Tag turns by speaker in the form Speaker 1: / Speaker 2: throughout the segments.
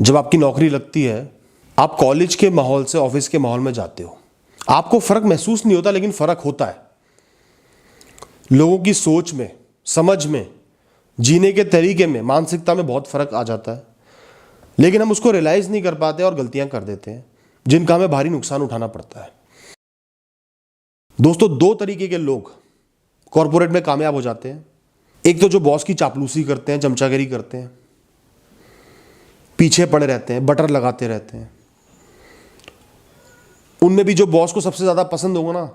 Speaker 1: जब आपकी नौकरी लगती है, आप कॉलेज के माहौल से ऑफिस के माहौल में जाते हो, आपको फर्क महसूस नहीं होता, लेकिन फर्क होता है। लोगों की सोच में, समझ में, जीने के तरीके में, मानसिकता में बहुत फर्क आ जाता है, लेकिन हम उसको रियलाइज नहीं कर पाते और गलतियां कर देते हैं, जिनका हमें भारी नुकसान उठाना पड़ता है। दोस्तों, दो तरीके के लोग कॉर्पोरेट में कामयाब हो जाते हैं। एक तो जो बॉस की चापलूसी करते हैं, चमचागिरी करते हैं, पीछे पड़े रहते हैं, बटर लगाते रहते हैं। उनमें भी जो बॉस को सबसे ज्यादा पसंद होगा ना,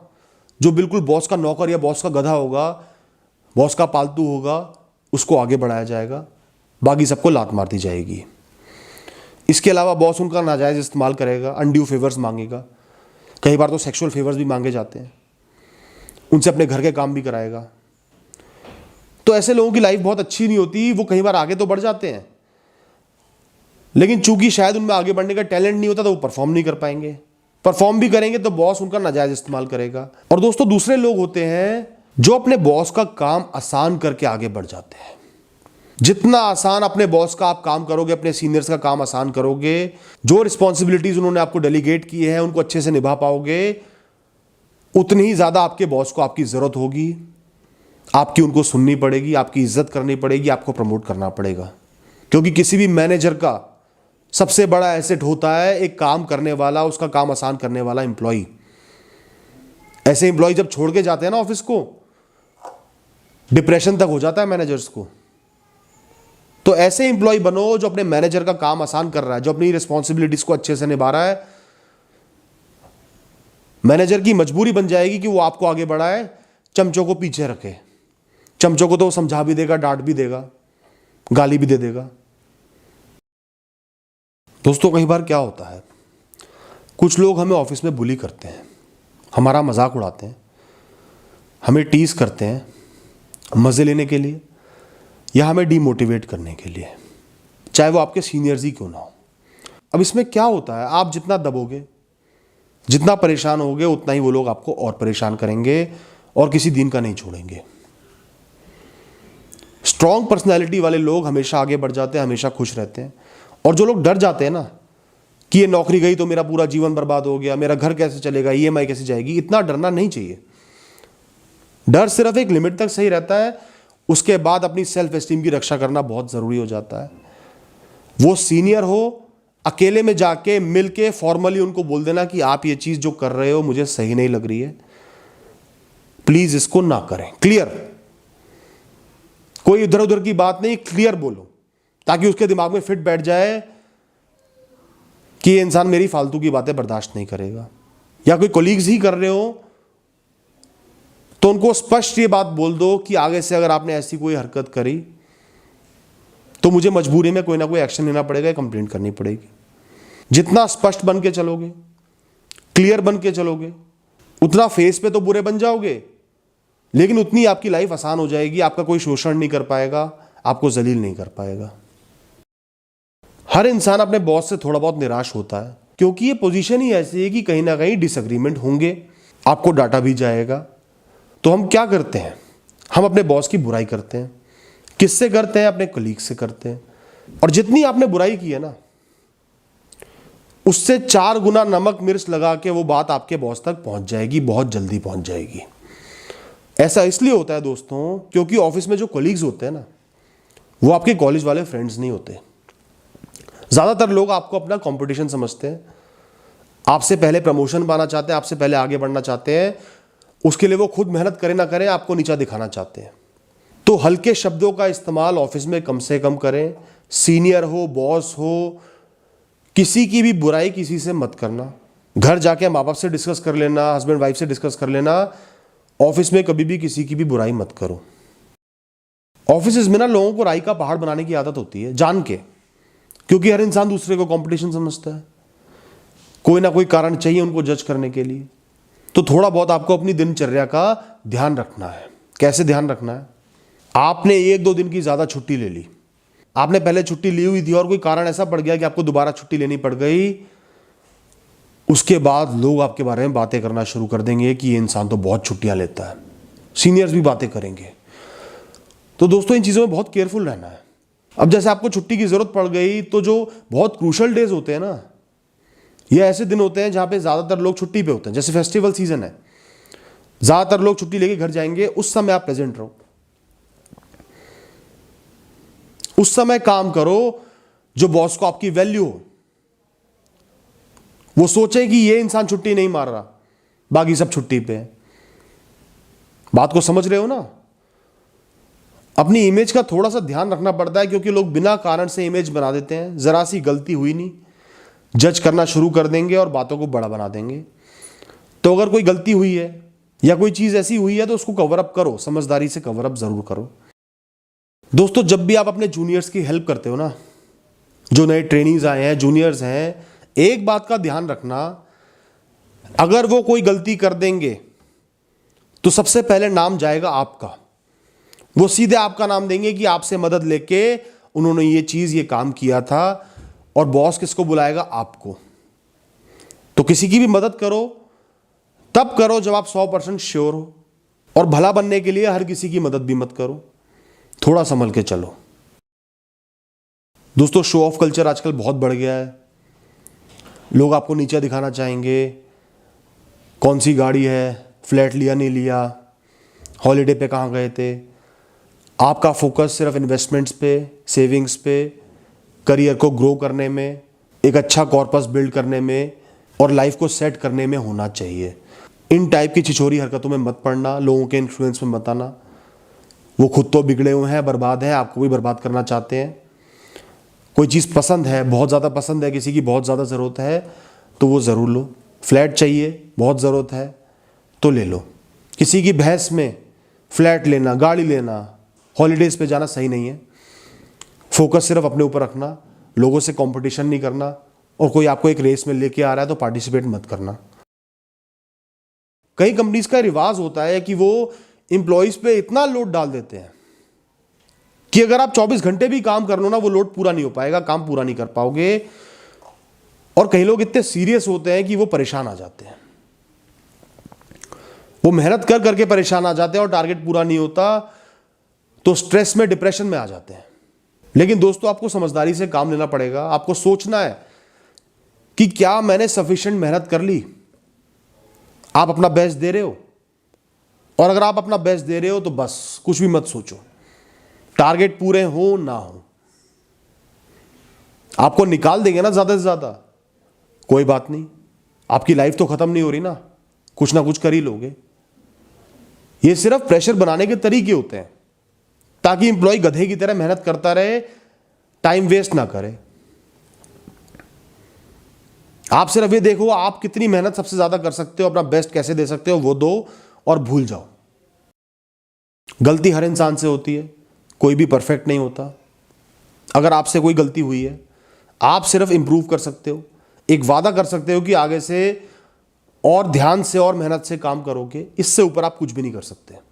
Speaker 1: जो बिल्कुल बॉस का नौकर या बॉस का गधा होगा, बॉस का पालतू होगा, उसको आगे बढ़ाया जाएगा, बाकी सबको लात मार दी जाएगी। इसके अलावा बॉस उनका नाजायज इस्तेमाल करेगा, अनड्यू फेवर्स मांगेगा, कई बार तो सेक्सुअल फेवर्स भी मांगे जाते हैं, उनसे अपने घर के काम भी कराएगा। तो ऐसे लोगों की लाइफ बहुत अच्छी नहीं होती। वो कई बार आगे तो बढ़ जाते हैं, लेकिन चूंकि शायद उनमें आगे बढ़ने का टैलेंट नहीं होता, तो वो परफॉर्म नहीं कर पाएंगे। परफॉर्म भी करेंगे तो बॉस उनका नाजायज इस्तेमाल करेगा। और दोस्तों, दूसरे लोग होते हैं जो अपने बॉस का काम आसान करके आगे बढ़ जाते हैं। जितना आसान अपने बॉस का आप काम करोगे, अपने सीनियर्स का काम आसान करोगे, जो रिस्पॉन्सिबिलिटीज उन्होंने आपको डेलीगेट की है उनको अच्छे से निभा पाओगे, उतनी ही ज्यादा आपके बॉस को आपकी जरूरत होगी, आपकी उनको सुननी पड़ेगी, आपकी इज्जत करनी पड़ेगी, आपको प्रमोट करना पड़ेगा। क्योंकि किसी भी मैनेजर का सबसे बड़ा एसेट होता है एक काम करने वाला, उसका काम आसान करने वाला एम्प्लॉय। ऐसे एम्प्लॉय जब छोड़ के जाते हैं ना ऑफिस को, डिप्रेशन तक हो जाता है मैनेजर्स को। तो ऐसे एम्प्लॉय बनो जो अपने मैनेजर का काम आसान कर रहा है, जो अपनी रिस्पॉन्सिबिलिटीज को अच्छे से निभा रहा है। मैनेजर की मजबूरी बन जाएगी कि वो आपको आगे बढ़ाए, चमचों को पीछे रखे। चमचों को तो वो समझा भी देगा, डांट भी देगा, गाली भी दे देगा। दोस्तों, कई बार क्या होता है, कुछ लोग हमें ऑफिस में बुली करते हैं, हमारा मजाक उड़ाते हैं, हमें टीज करते हैं मजे लेने के लिए या हमें डीमोटिवेट करने के लिए, चाहे वो आपके सीनियर्स ही क्यों ना हो। अब इसमें क्या होता है, आप जितना दबोगे, जितना परेशान होगे, उतना ही वो लोग आपको और परेशान करेंगे और किसी दिन का नहीं छोड़ेंगे। स्ट्रॉन्ग पर्सनैलिटी वाले लोग हमेशा आगे बढ़ जाते हैं, हमेशा खुश रहते हैं। और जो लोग डर जाते हैं ना कि ये नौकरी गई तो मेरा पूरा जीवन बर्बाद हो गया, मेरा घर कैसे चलेगा, ईएमआई कैसे जाएगी, इतना डरना नहीं चाहिए। डर सिर्फ एक लिमिट तक सही रहता है, उसके बाद अपनी सेल्फ एस्टीम की रक्षा करना बहुत जरूरी हो जाता है। वो सीनियर हो, अकेले में जाके मिल के फॉर्मली उनको बोल देना कि आप ये चीज जो कर रहे हो मुझे सही नहीं लग रही है, प्लीज इसको ना करें। क्लियर, कोई इधर उधर की बात नहीं, क्लियर बोलो, ताकि उसके दिमाग में फिट बैठ जाए कि ये इंसान मेरी फालतू की बातें बर्दाश्त नहीं करेगा। या कोई कोलीग्स ही कर रहे हो तो उनको स्पष्ट ये बात बोल दो कि आगे से अगर आपने ऐसी कोई हरकत करी तो मुझे मजबूरी में कोई ना कोई एक्शन लेना पड़ेगा, कंप्लेंट करनी पड़ेगी। जितना स्पष्ट बन के चलोगे, क्लियर बन के चलोगे, उतना फेस पे तो बुरे बन जाओगे, लेकिन उतनी आपकी लाइफ आसान हो जाएगी। आपका कोई शोषण नहीं कर पाएगा, आपको जलील नहीं कर पाएगा। हर इंसान अपने बॉस से थोड़ा बहुत निराश होता है, क्योंकि ये पोजीशन ही ऐसी है कि कहीं ना कहीं डिसएग्रीमेंट होंगे, आपको डांटा भी जाएगा। तो हम क्या करते हैं, हम अपने बॉस की बुराई करते हैं। किससे करते हैं? अपने कलीग से करते हैं। और जितनी आपने बुराई की है ना, उससे 4 गुना नमक मिर्च लगा के वो बात आपके बॉस तक पहुंच जाएगी, बहुत जल्दी पहुंच जाएगी। ऐसा इसलिए होता है दोस्तों, क्योंकि ऑफिस में जो कलीग्स होते हैं ना, वो आपके कॉलेज वाले फ्रेंड्स नहीं होते। ज्यादातर लोग आपको अपना कंपटीशन समझते हैं, आपसे पहले प्रमोशन पाना चाहते हैं, आपसे पहले आगे बढ़ना चाहते हैं। उसके लिए वो खुद मेहनत करें ना करें, आपको नीचा दिखाना चाहते हैं। तो हल्के शब्दों का इस्तेमाल ऑफिस में कम से कम करें। सीनियर हो, बॉस हो, किसी की भी बुराई किसी से मत करना। घर जाके माँ बाप से डिस्कस कर लेना, हस्बैंड वाइफ से डिस्कस कर लेना। ऑफिस में कभी भी किसी की भी बुराई मत करो। ऑफिस में ना लोगों को राई का पहाड़ बनाने की आदत होती है, जान के, क्योंकि हर इंसान दूसरे को कंपटीशन समझता है। कोई ना कोई कारण चाहिए उनको जज करने के लिए। तो थोड़ा बहुत आपको अपनी दिनचर्या का ध्यान रखना है। कैसे ध्यान रखना है? आपने 1-2 दिन की ज्यादा छुट्टी ले ली, आपने पहले छुट्टी ली हुई थी और कोई कारण ऐसा पड़ गया कि आपको दोबारा छुट्टी लेनी पड़ गई, उसके बाद लोग आपके बारे में बातें करना शुरू कर देंगे कि ये इंसान तो बहुत छुट्टियां लेता है। सीनियर्स भी बातें करेंगे। तो दोस्तों, इन चीजों में बहुत केयरफुल रहना है। अब जैसे आपको छुट्टी की जरूरत पड़ गई, तो जो बहुत क्रूशल डेज होते हैं ना, ये ऐसे दिन होते हैं जहां पे ज्यादातर लोग छुट्टी पे होते हैं। जैसे फेस्टिवल सीजन है, ज्यादातर लोग छुट्टी लेके घर जाएंगे, उस समय आप प्रेजेंट रहो, उस समय काम करो जो बॉस को आपकी वैल्यू हो, वो सोचे कि ये इंसान छुट्टी नहीं मार रहा, बाकी सब छुट्टी पे है। बात को समझ रहे हो ना? अपनी इमेज का थोड़ा सा ध्यान रखना पड़ता है, क्योंकि लोग बिना कारण से इमेज बना देते हैं। जरा सी गलती हुई नहीं, जज करना शुरू कर देंगे और बातों को बड़ा बना देंगे। तो अगर कोई गलती हुई है या कोई चीज ऐसी हुई है तो उसको कवर अप करो, समझदारी से कवर अप जरूर करो। दोस्तों, जब भी आप अपने जूनियर्स की हेल्प करते हो ना, जो नए ट्रेनीज आए हैं, जूनियर्स हैं, एक बात का ध्यान रखना, अगर वो कोई गलती कर देंगे तो सबसे पहले नाम जाएगा आपका। वो सीधे आपका नाम देंगे कि आपसे मदद लेके उन्होंने ये चीज, ये काम किया था, और बॉस किसको बुलाएगा? आपको। तो किसी की भी मदद करो तब करो जब आप 100% श्योर हो, और भला बनने के लिए हर किसी की मदद भी मत करो, थोड़ा संभल के चलो। दोस्तों, शो ऑफ कल्चर आजकल बहुत बढ़ गया है। लोग आपको नीचा दिखाना चाहेंगे, कौन सी गाड़ी है, फ्लैट लिया नहीं लिया, हॉलीडे पे कहाँ गए थे। आपका फोकस सिर्फ इन्वेस्टमेंट्स पे, सेविंग्स पे, करियर को ग्रो करने में, एक अच्छा कॉर्पस बिल्ड करने में और लाइफ को सेट करने में होना चाहिए। इन टाइप की छिछोरी हरकतों में मत पड़ना, लोगों के इन्फ्लुएंस में मत आना। वो खुद तो बिगड़े हुए हैं, बर्बाद हैं, आपको भी बर्बाद करना चाहते हैं। कोई चीज़ पसंद है, बहुत ज़्यादा पसंद है, किसी की बहुत ज़्यादा ज़रूरत है तो वो ज़रूर लो। फ्लैट चाहिए, बहुत ज़रूरत है तो ले लो। किसी की बहस में फ्लैट लेना, गाड़ी लेना, हॉलीडेज़ पे जाना सही नहीं है। फोकस सिर्फ अपने ऊपर रखना, लोगों से कंपटीशन नहीं करना, और कोई आपको एक रेस में लेके आ रहा है तो पार्टिसिपेट मत करना। कई कंपनीज का रिवाज होता है कि वो एम्प्लॉइज पे इतना लोड डाल देते हैं कि अगर आप 24 घंटे भी काम कर लो ना, वो लोड पूरा नहीं हो पाएगा, काम पूरा नहीं कर पाओगे। और कई लोग इतने सीरियस होते हैं कि वो परेशान आ जाते हैं, वो मेहनत कर करके परेशान आ जाते हैं, और टारगेट पूरा नहीं होता तो स्ट्रेस में, डिप्रेशन में आ जाते हैं। लेकिन दोस्तों, आपको समझदारी से काम लेना पड़ेगा। आपको सोचना है कि क्या मैंने सफिशिएंट मेहनत कर ली, आप अपना बेस्ट दे रहे हो। और अगर आप अपना बेस्ट दे रहे हो तो बस कुछ भी मत सोचो, टारगेट पूरे हो ना हो। आपको निकाल देंगे ना ज्यादा से ज्यादा, कोई बात नहीं, आपकी लाइफ तो खत्म नहीं हो रही ना कुछ कर ही लोगे। ये सिर्फ प्रेशर बनाने के तरीके होते हैं ताकि इंप्लॉय गधे की तरह मेहनत करता रहे, टाइम वेस्ट ना करे। आप सिर्फ ये देखो आप कितनी मेहनत सबसे ज्यादा कर सकते हो, अपना बेस्ट कैसे दे सकते हो, वो दो और भूल जाओ। गलती हर इंसान से होती है, कोई भी परफेक्ट नहीं होता। अगर आपसे कोई गलती हुई है, आप सिर्फ इंप्रूव कर सकते हो। एक वादा कर सकते हो कि आगे से और ध्यान से और मेहनत से काम करोगे, इससे ऊपर आप कुछ भी नहीं कर सकते।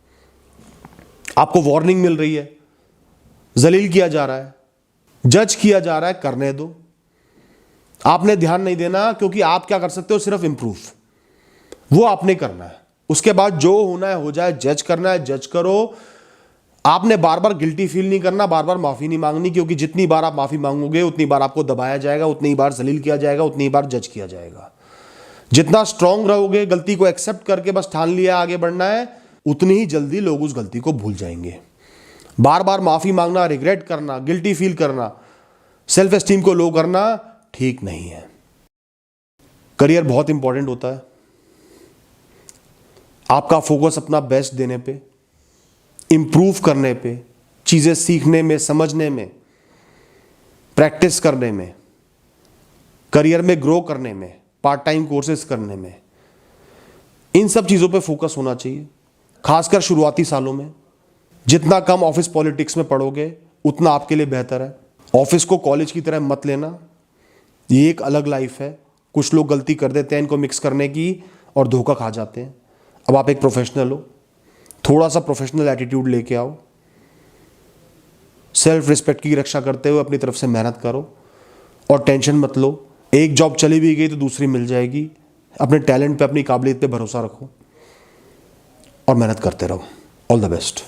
Speaker 1: आपको वार्निंग मिल रही है, जलील किया जा रहा है, जज किया जा रहा है, करने दो। आपने ध्यान नहीं देना, क्योंकि आप क्या कर सकते हो, सिर्फ इंप्रूव, वो आपने करना है। उसके बाद जो होना है हो जाए। जज करना है, जज करो। आपने बार बार गिल्टी फील नहीं करना, बार बार माफी नहीं मांगनी, क्योंकि जितनी बार आप माफी मांगोगे उतनी बार आपको दबाया जाएगा, उतनी बार जलील किया जाएगा, उतनी बार जज किया जाएगा। जितना स्ट्रांग रहोगे, गलती को एक्सेप्ट करके बस ठान लिया आगे बढ़ना है, उतनी ही जल्दी लोग उस गलती को भूल जाएंगे। बार बार माफी मांगना, रिग्रेट करना, गिल्टी फील करना, सेल्फ एस्टीम को लो करना ठीक नहीं है। करियर बहुत इंपॉर्टेंट होता है। आपका फोकस अपना बेस्ट देने पे, इंप्रूव करने पे, चीजें सीखने में, समझने में, प्रैक्टिस करने में, करियर में ग्रो करने में, पार्ट टाइम कोर्सेज करने में, इन सब चीजों पे फोकस होना चाहिए। खासकर शुरुआती सालों में जितना कम ऑफिस पॉलिटिक्स में पढ़ोगे उतना आपके लिए बेहतर है। ऑफिस को कॉलेज की तरह मत लेना, ये एक अलग लाइफ है। कुछ लोग गलती कर देते हैं इनको मिक्स करने की और धोखा खा जाते हैं। अब आप एक प्रोफेशनल हो, थोड़ा सा प्रोफेशनल एटीट्यूड लेके आओ, सेल्फ रिस्पेक्ट की रक्षा करते हुए अपनी तरफ से मेहनत करो और टेंशन मत लो। एक जॉब चली भी गई तो दूसरी मिल जाएगी। अपने टैलेंट पे, अपनी काबिलियत पे भरोसा रखो और मेहनत करते रहो। All the best.